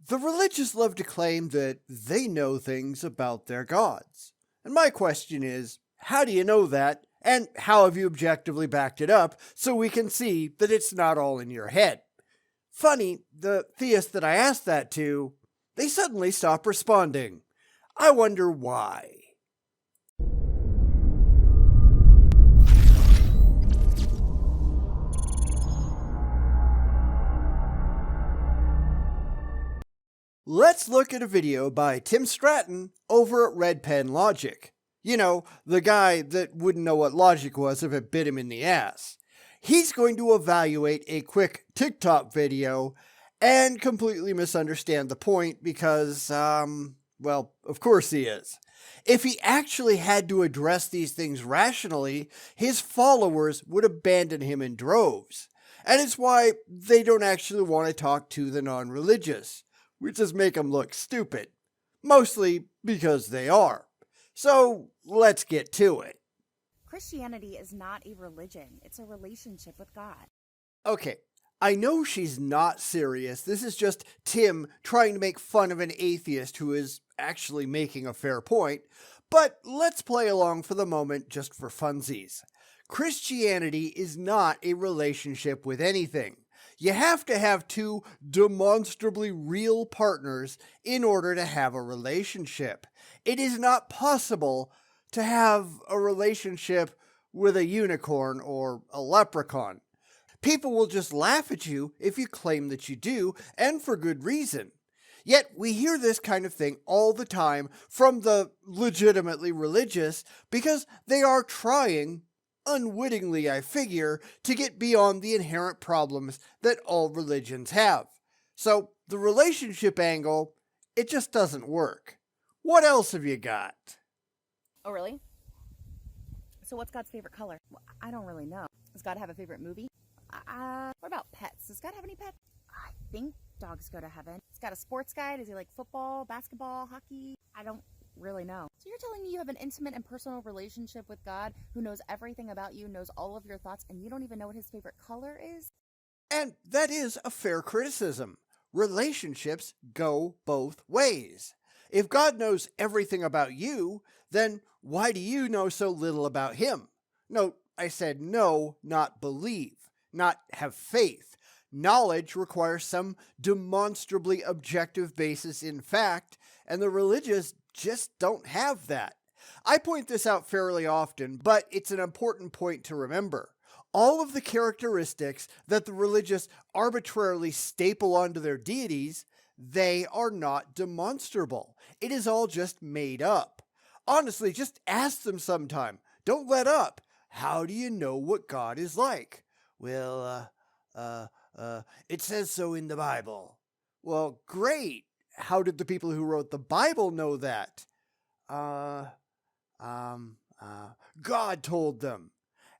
The religious love to claim that they know things about their gods. And my question is, how do you know that? And how have you objectively backed it up so we can see that it's not all in your head? Funny, the theists that I asked that to, they suddenly stop responding. I wonder why. Let's look at a video by Tim Stratton over at Red Pen Logic. You know, the guy that wouldn't know what logic was if it bit him in the ass. He's going to evaluate a quick TikTok video and completely misunderstand the point because, well, of course he is. If he actually had to address these things rationally, his followers would abandon him in droves. And it's why they don't actually want to talk to the non-religious. We just make them look stupid. Mostly because they are. So let's get to it. Christianity is not a religion. It's a relationship with God. Okay, I know she's not serious. This is just Tim trying to make fun of an atheist who is actually making a fair point. But let's play along for the moment just for funsies. Christianity is not a relationship with anything. You have to have two demonstrably real partners in order to have a relationship. It is not possible to have a relationship with a unicorn or a leprechaun. People will just laugh at you if you claim that you do, and for good reason. Yet we hear this kind of thing all the time from the legitimately religious because they are trying, unwittingly I figure, to get beyond the inherent problems that all religions have. So the relationship angle, it just doesn't work. What else have you got? Oh, really? So what's God's favorite color? Well, I don't really know. Does God have a favorite movie? What about pets? Does God have any pets? I think dogs go to heaven. He's got a sports guy. Does he like football, basketball, hockey? I don't really know. So you're telling me you have an intimate and personal relationship with God who knows everything about you, knows all of your thoughts, and you don't even know what his favorite color is? And that is a fair criticism. Relationships go both ways. If God knows everything about you, then why do you know so little about him? Note, I said know, not believe, not have faith. Knowledge requires some demonstrably objective basis in fact, and the religious just don't have that. I point this out fairly often, but it's an important point to remember. All of the characteristics that the religious arbitrarily staple onto their deities, they are not demonstrable. It is all just made up. Honestly, just ask them sometime. Don't let up. How do you know what God is like? Well, it says so in the Bible. Well, great. How did the people who wrote the Bible know that? God told them.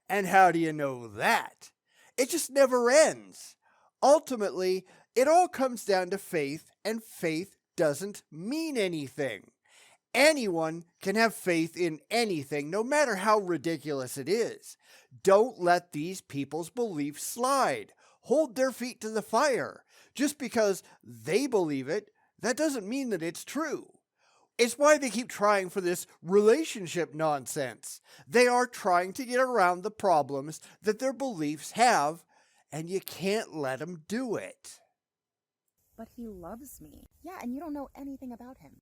And how do you know that? It just never ends. Ultimately, it all comes down to faith, and faith doesn't mean anything. Anyone can have faith in anything, no matter how ridiculous it is. Don't let these people's beliefs slide. Hold their feet to the fire. Just because they believe it, that doesn't mean that it's true. It's why they keep trying for this relationship nonsense. They are trying to get around the problems that their beliefs have, and you can't let them do it. But he loves me. Yeah, and you don't know anything about him.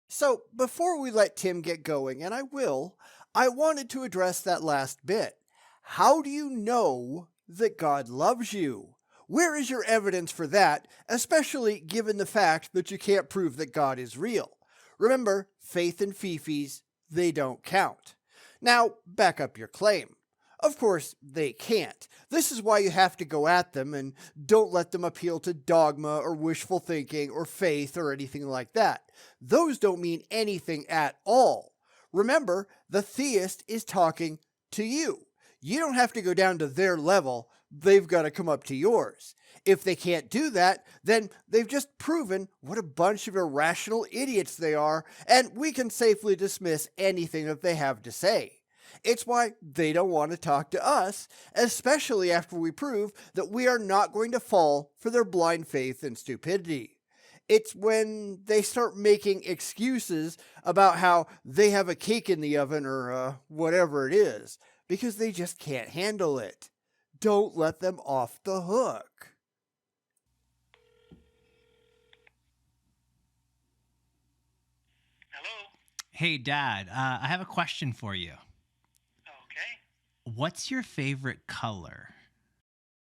So, before we let Tim get going, and I will, I wanted to address that last bit. How do you know that God loves you? Where is your evidence for that, especially given the fact that you can't prove that God is real? Remember, faith and fifis, they don't count. Now, back up your claim. Of course, they can't. This is why you have to go at them and don't let them appeal to dogma or wishful thinking or faith or anything like that. Those don't mean anything at all. Remember, the theist is talking to you. You don't have to go down to their level. They've got to come up to yours. If they can't do that, then they've just proven what a bunch of irrational idiots they are, and we can safely dismiss anything that they have to say. It's why they don't want to talk to us, especially after we prove that we are not going to fall for their blind faith and stupidity. It's when they start making excuses about how they have a cake in the oven or whatever it is, because they just can't handle it. Don't let them off the hook. Hello? Hey, Dad, I have a question for you. Okay. What's your favorite color?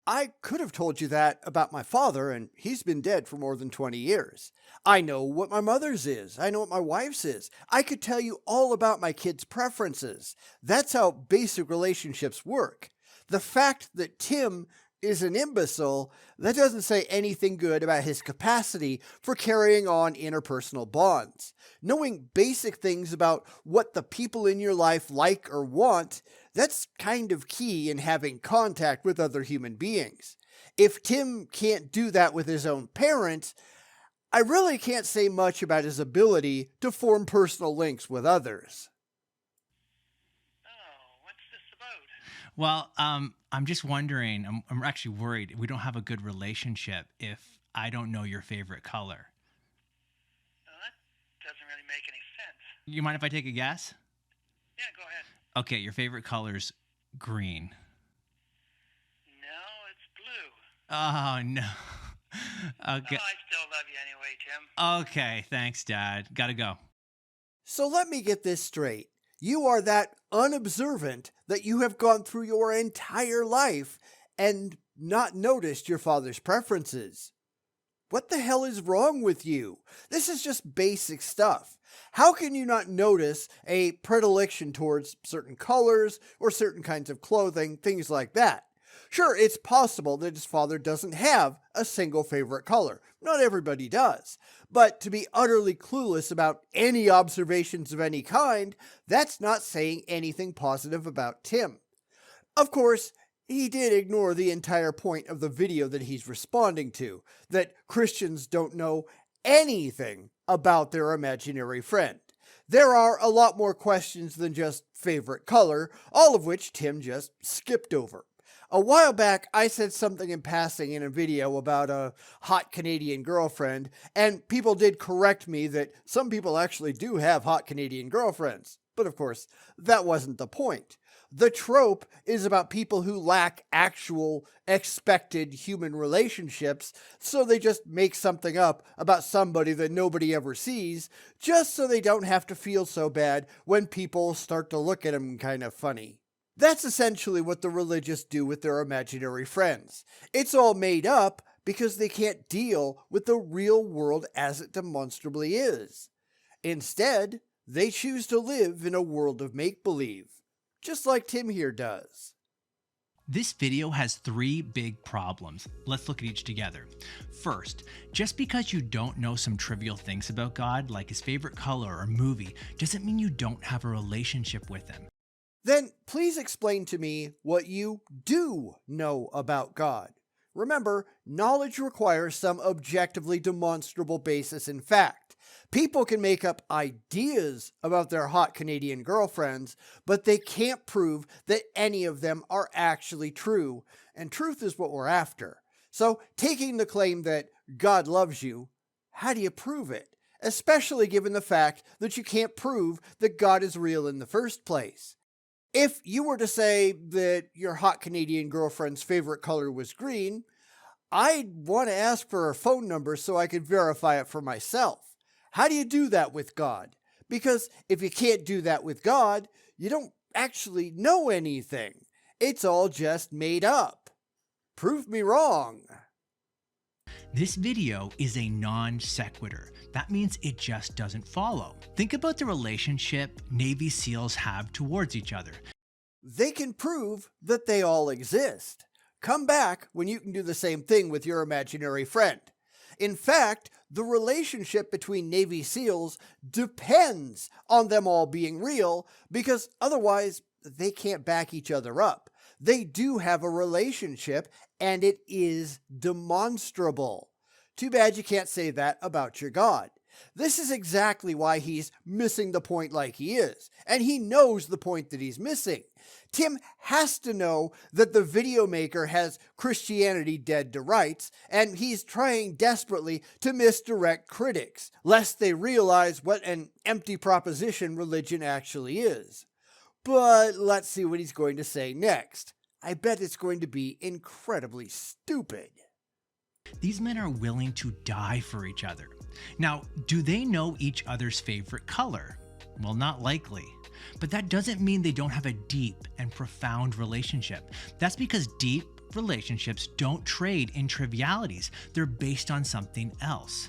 I could have told you that about my father, and he's been dead for more than 20 years. I know what my mother's is. I know what my wife's is. I could tell you all about my kids' preferences. That's how basic relationships work. The fact that Tim is an imbecile, that doesn't say anything good about his capacity for carrying on interpersonal bonds. Knowing basic things about what the people in your life like or want, that's kind of key in having contact with other human beings. If Tim can't do that with his own parents, I really can't say much about his ability to form personal links with others. Oh, what's this about? Well, I'm just wondering, I'm actually worried we don't have a good relationship if I don't know your favorite color. Well, that doesn't really make any sense. You mind if I take a guess? Yeah, go ahead. Okay, your favorite color's green. No, it's blue. Oh, no. Okay. Oh, I still love you anyway, Tim. Okay, thanks, Dad. Gotta go. So let me get this straight. You are that unobservant that you have gone through your entire life and not noticed your father's preferences. What the hell is wrong with you? This is just basic stuff. How can you not notice a predilection towards certain colors or certain kinds of clothing, things like that? Sure, it's possible that his father doesn't have a single favorite color. Not everybody does. But to be utterly clueless about any observations of any kind, that's not saying anything positive about Tim. Of course, he did ignore the entire point of the video that he's responding to, that Christians don't know anything about their imaginary friend. There are a lot more questions than just favorite color, all of which Tim just skipped over. A while back, I said something in passing in a video about a hot Canadian girlfriend, and people did correct me that some people actually do have hot Canadian girlfriends. But of course, that wasn't the point. The trope is about people who lack actual expected human relationships, so they just make something up about somebody that nobody ever sees, just so they don't have to feel so bad when people start to look at them kind of funny. That's essentially what the religious do with their imaginary friends. It's all made up because they can't deal with the real world as it demonstrably is. Instead, they choose to live in a world of make-believe, just like Tim here does. This video has 3 big problems. Let's look at each together. First, just because you don't know some trivial things about God, like his favorite color or movie, doesn't mean you don't have a relationship with him. Then please explain to me what you do know about God. Remember, knowledge requires some objectively demonstrable basis in fact. People can make up ideas about their hot Canadian girlfriends, but they can't prove that any of them are actually true, and truth is what we're after. So, taking the claim that God loves you, how do you prove it? Especially given the fact that you can't prove that God is real in the first place. If you were to say that your hot Canadian girlfriend's favorite color was green, I'd want to ask for her phone number so I could verify it for myself. How do you do that with God? Because if you can't do that with God, you don't actually know anything. It's all just made up. Prove me wrong. This video is a non sequitur. That means it just doesn't follow. Think about the relationship Navy SEALs have towards each other. They can prove that they all exist. Come back when you can do the same thing with your imaginary friend. In fact, the relationship between Navy SEALs depends on them all being real, because otherwise they can't back each other up. They do have a relationship, and it is demonstrable. Too bad you can't say that about your God. This is exactly why he's missing the point like he is, and he knows the point that he's missing. Tim has to know that the video maker has Christianity dead to rights, and he's trying desperately to misdirect critics, lest they realize what an empty proposition religion actually is. But let's see what he's going to say next. I bet it's going to be incredibly stupid. These men are willing to die for each other. Now, do they know each other's favorite color? Well, not likely. But that doesn't mean they don't have a deep and profound relationship. That's because deep relationships don't trade in trivialities. They're based on something else.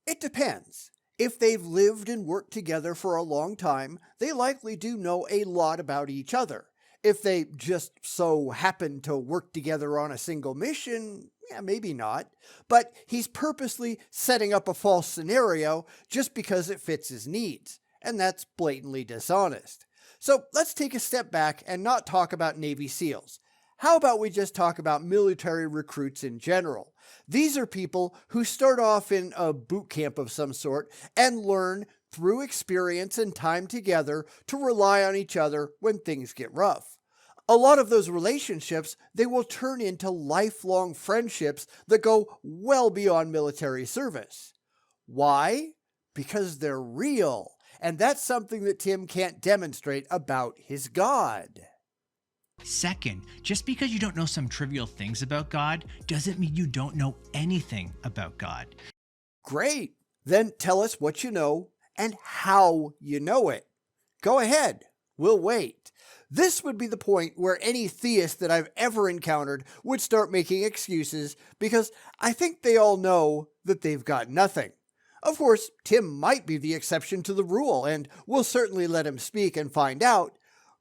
It depends. If they've lived and worked together for a long time, they likely do know a lot about each other. If they just so happen to work together on a single mission, maybe not. But he's purposely setting up a false scenario just because it fits his needs. And that's blatantly dishonest. So let's take a step back and not talk about Navy SEALs. How about we just talk about military recruits in general? These are people who start off in a boot camp of some sort and learn through experience and time together to rely on each other when things get rough. A lot of those relationships, they will turn into lifelong friendships that go well beyond military service. Why? Because they're real. And that's something that Tim can't demonstrate about his God. Second, just because you don't know some trivial things about God doesn't mean you don't know anything about God. Great. Then tell us what you know and how you know it. Go ahead. We'll wait. This would be the point where any theist that I've ever encountered would start making excuses because I think they all know that they've got nothing. Of course, Tim might be the exception to the rule, and we'll certainly let him speak and find out,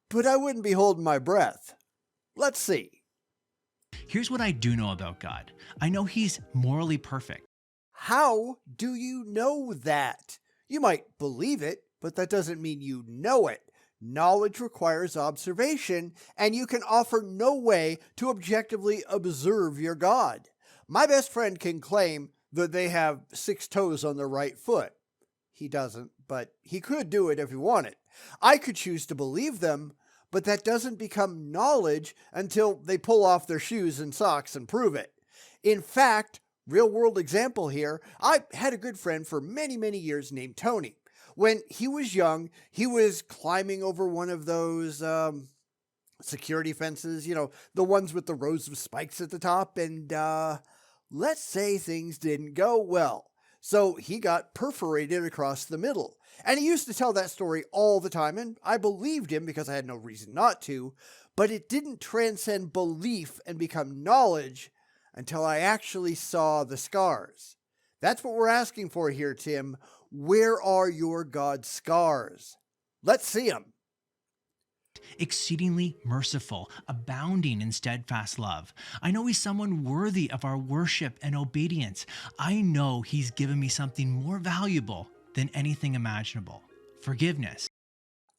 but I wouldn't be holding my breath. Let's see. Here's what I do know about God. I know he's morally perfect. How do you know that? You might believe it, but that doesn't mean you know it. Knowledge requires observation, and you can offer no way to objectively observe your God. My best friend can claim that they have 6 toes on their right foot. He doesn't, but he could do it if he wanted. I could choose to believe them, but that doesn't become knowledge until they pull off their shoes and socks and prove it. In fact, real-world example here, I had a good friend for many, many years named Tony. When he was young, he was climbing over one of those security fences, the ones with the rows of spikes at the top, and let's say things didn't go well. So he got perforated across the middle. And he used to tell that story all the time, and I believed him because I had no reason not to, but it didn't transcend belief and become knowledge until I actually saw the scars. That's what we're asking for here, Tim. Where are your God's scars? Let's see them. Exceedingly merciful, abounding in steadfast love. I know he's someone worthy of our worship and obedience. I know he's given me something more valuable than anything imaginable: forgiveness.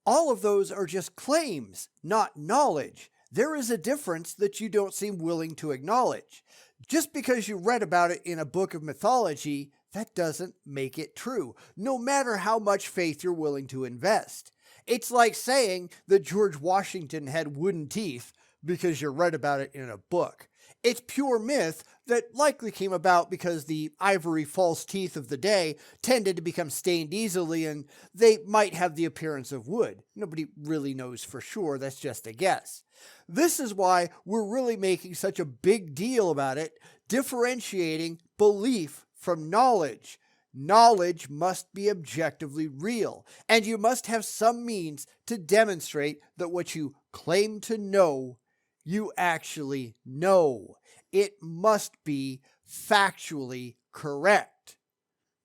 All of those are just claims, not knowledge. There is a difference that you don't seem willing to acknowledge. Just because you read about it in a book of mythology, that doesn't make it true, no matter how much faith you're willing to invest. It's like saying that George Washington had wooden teeth because you read about it in a book. It's pure myth that likely came about because the ivory false teeth of the day tended to become stained easily and they might have the appearance of wood. Nobody really knows for sure, that's just a guess. This is why we're really making such a big deal about it, differentiating belief from knowledge. Knowledge must be objectively real, and you must have some means to demonstrate that what you claim to know, you actually know. It must be factually correct.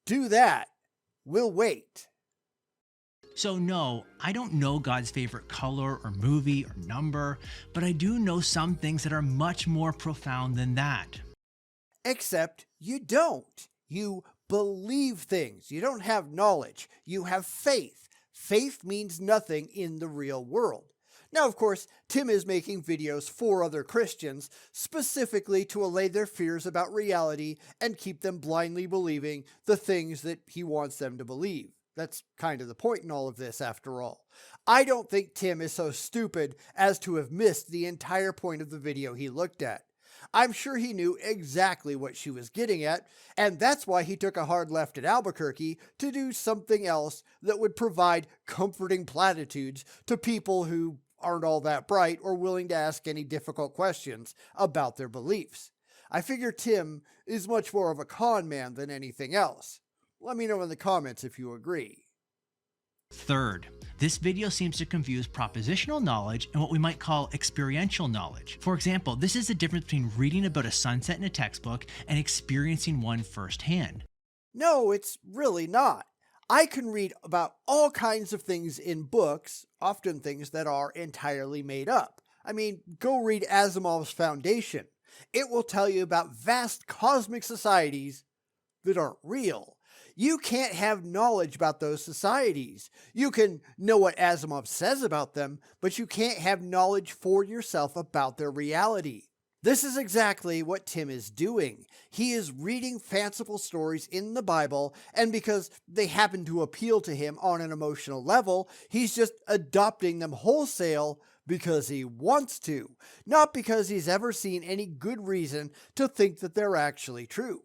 Do that. We'll wait. So no, I don't know God's favorite color or movie or number, but I do know some things that are much more profound than that. Except you don't. You believe things. You don't have knowledge. You have faith. Faith means nothing in the real world. Now, of course, Tim is making videos for other Christians, specifically to allay their fears about reality and keep them blindly believing the things that he wants them to believe. That's kind of the point in all of this, after all. I don't think Tim is so stupid as to have missed the entire point of the video he looked at. I'm sure he knew exactly what she was getting at, and that's why he took a hard left at Albuquerque to do something else that would provide comforting platitudes to people who aren't all that bright or willing to ask any difficult questions about their beliefs. I figure Tim is much more of a con man than anything else. Let me know in the comments if you agree. Third, this video seems to confuse propositional knowledge and what we might call experiential knowledge. For example, this is the difference between reading about a sunset in a textbook and experiencing one firsthand. No, it's really not. I can read about all kinds of things in books, often things that are entirely made up. I mean, go read Asimov's Foundation. It will tell you about vast cosmic societies that aren't real. You can't have knowledge about those societies. You can know what Asimov says about them, but you can't have knowledge for yourself about their reality. This is exactly what Tim is doing. He is reading fanciful stories in the Bible, and because they happen to appeal to him on an emotional level, he's just adopting them wholesale because he wants to, not because he's ever seen any good reason to think that they're actually true.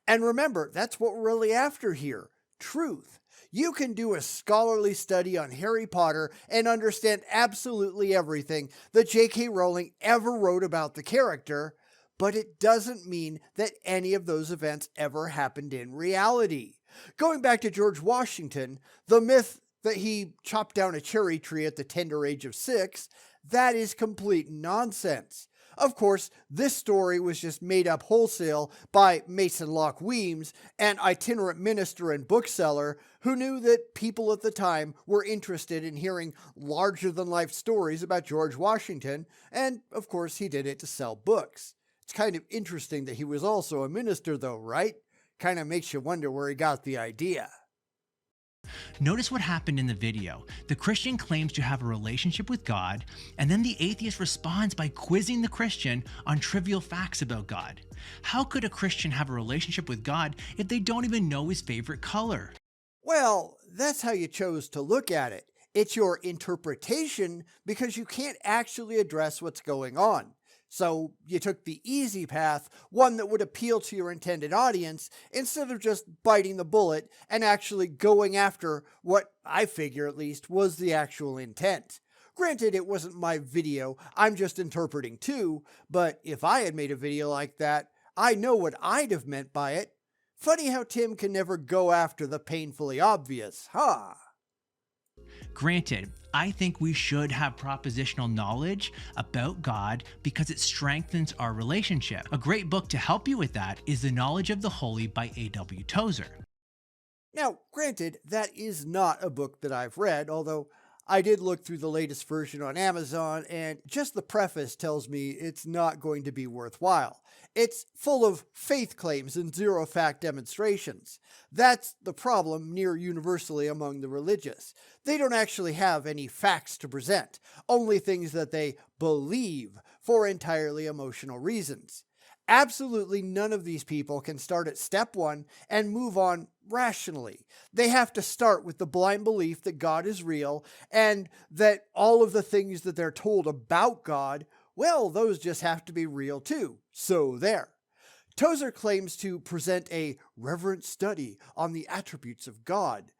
And remember, that's what we're really after here, truth. You can do a scholarly study on Harry Potter and understand absolutely everything that J.K. Rowling ever wrote about the character, but it doesn't mean that any of those events ever happened in reality. Going back to George Washington, the myth that he chopped down a cherry tree at the tender age of 6, that is complete nonsense. Of course, this story was just made up wholesale by Mason Locke Weems, an itinerant minister and bookseller who knew that people at the time were interested in hearing larger-than-life stories about George Washington, and of course he did it to sell books. It's kind of interesting that he was also a minister though, right? Kind of makes you wonder where he got the idea. Notice what happened in the video. The Christian claims to have a relationship with God, and then the atheist responds by quizzing the Christian on trivial facts about God. How could a Christian have a relationship with God if they don't even know his favorite color? Well, that's how you chose to look at it. It's your interpretation because you can't actually address what's going on. So you took the easy path, one that would appeal to your intended audience, instead of just biting the bullet and actually going after what I figure at least was the actual intent. Granted, it wasn't my video, I'm just interpreting too, but if I had made a video like that, I know what I'd have meant by it. Funny how Tim can never go after the painfully obvious, huh? Granted, I think we should have propositional knowledge about God because it strengthens our relationship. A great book to help you with that is The Knowledge of the Holy by A.W. Tozer. Now, granted, that is not a book that I've read, although I did look through the latest version on Amazon, and just the preface tells me it's not going to be worthwhile. It's full of faith claims and zero-fact demonstrations. That's the problem near universally among the religious. They don't actually have any facts to present, only things that they believe for entirely emotional reasons. Absolutely none of these people can start at step 1 and move on rationally. They have to start with the blind belief that God is real and that all of the things that they're told about God, well, those just have to be real too. So there. Tozer claims to present a reverent study on the attributes of God.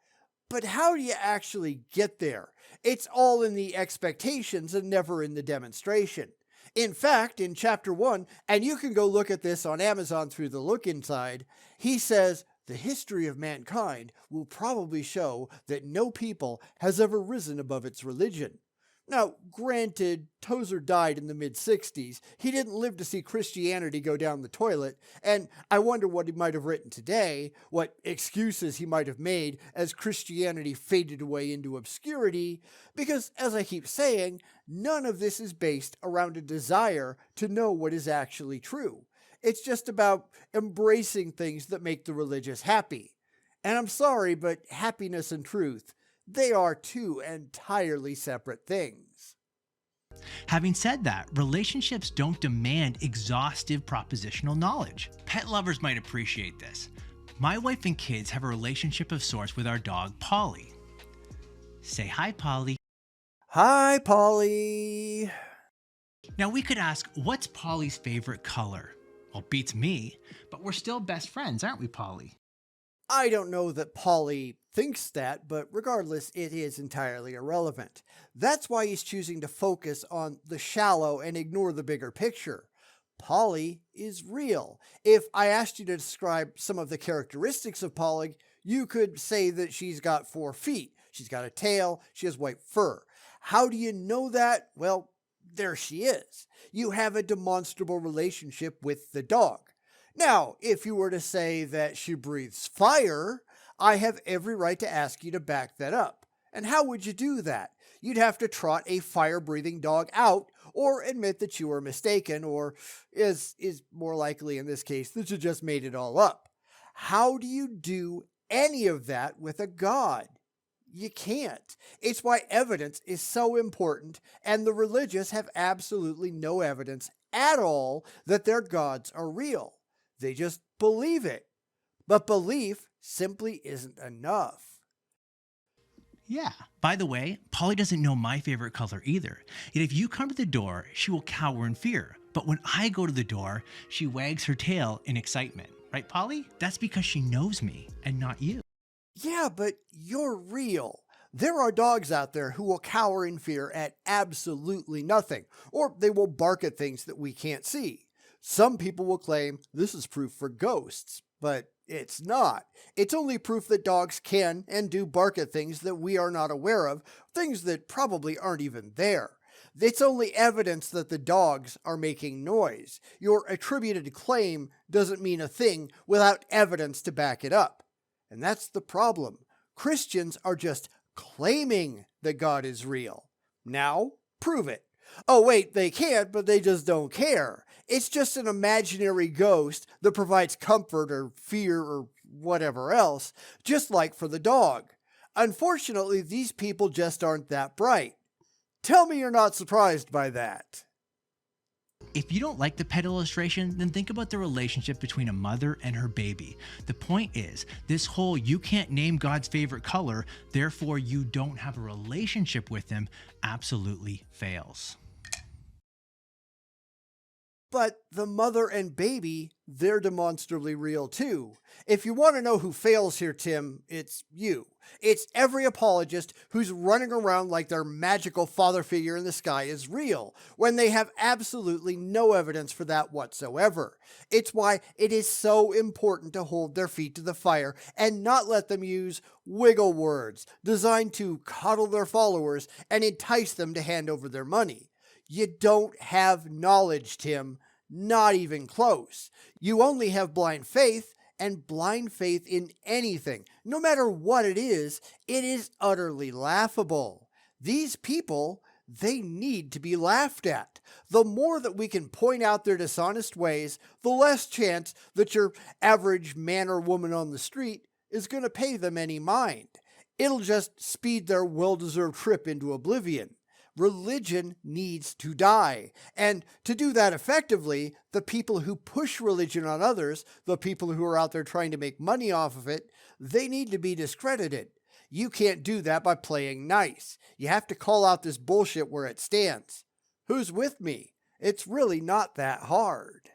But how do you actually get there? It's all in the expectations and never in the demonstration. In fact, in chapter 1, and you can go look at this on Amazon through the Look Inside, he says, the history of mankind will probably show that no people has ever risen above its religion. Now, granted, Tozer died in the mid-60s. He didn't live to see Christianity go down the toilet, and I wonder what he might have written today, what excuses he might have made as Christianity faded away into obscurity, because, as I keep saying, none of this is based around a desire to know what is actually true. It's just about embracing things that make the religious happy. And I'm sorry, but happiness and truth, they are two entirely separate things. Having said that, relationships don't demand exhaustive propositional knowledge. Pet lovers might appreciate this. My wife and kids have a relationship of sorts with our dog, Polly. Say hi, Polly. Hi, Polly. Now we could ask, what's Polly's favorite color? Well, beats me, but we're still best friends, aren't we, Polly? I don't know that Polly thinks that, but regardless, it is entirely irrelevant. That's why he's choosing to focus on the shallow and ignore the bigger picture. Polly is real. If I asked you to describe some of the characteristics of Polly, you could say that she's got 4 feet. She's got a tail. She has white fur. How do you know that? Well, there she is. You have a demonstrable relationship with the dog. Now, if you were to say that she breathes fire, I have every right to ask you to back that up. And how would you do that? You'd have to trot a fire-breathing dog out or admit that you were mistaken, or is more likely in this case that you just made it all up. How do you do any of that with a god? You can't. It's why evidence is so important, and the religious have absolutely no evidence at all that their gods are real. They just believe it. But belief simply isn't enough. Yeah. By the way, Polly doesn't know my favorite color either. Yet if you come to the door, she will cower in fear. But when I go to the door, she wags her tail in excitement. Right, Polly? That's because she knows me and not you. Yeah, but you're real. There are dogs out there who will cower in fear at absolutely nothing, or they will bark at things that we can't see. Some people will claim this is proof for ghosts, but it's not. It's only proof that dogs can and do bark at things that we are not aware of, things that probably aren't even there. It's only evidence that the dogs are making noise. Your attributed claim doesn't mean a thing without evidence to back it up. And that's the problem. Christians are just claiming that God is real. Now, prove it. Oh wait, they can't, but they just don't care. It's just an imaginary ghost that provides comfort or fear or whatever else, just like for the dog. Unfortunately, these people just aren't that bright. Tell me you're not surprised by that. If you don't like the pet illustration, then think about the relationship between a mother and her baby. The point is, this whole you can't name God's favorite color, therefore you don't have a relationship with him, absolutely fails. But the mother and baby, they're demonstrably real too. If you want to know who fails here, Tim, it's you. It's every apologist who's running around like their magical father figure in the sky is real, when they have absolutely no evidence for that whatsoever. It's why it is so important to hold their feet to the fire and not let them use wiggle words designed to coddle their followers and entice them to hand over their money. You don't have knowledge, Tim. Not even close. You only have blind faith, and blind faith in anything, no matter what it is utterly laughable. These people, they need to be laughed at. The more that we can point out their dishonest ways, the less chance that your average man or woman on the street is going to pay them any mind. It'll just speed their well-deserved trip into oblivion. Religion needs to die. And to do that effectively, the people who push religion on others, the people who are out there trying to make money off of it, they need to be discredited. You can't do that by playing nice. You have to call out this bullshit where it stands. Who's with me? It's really not that hard.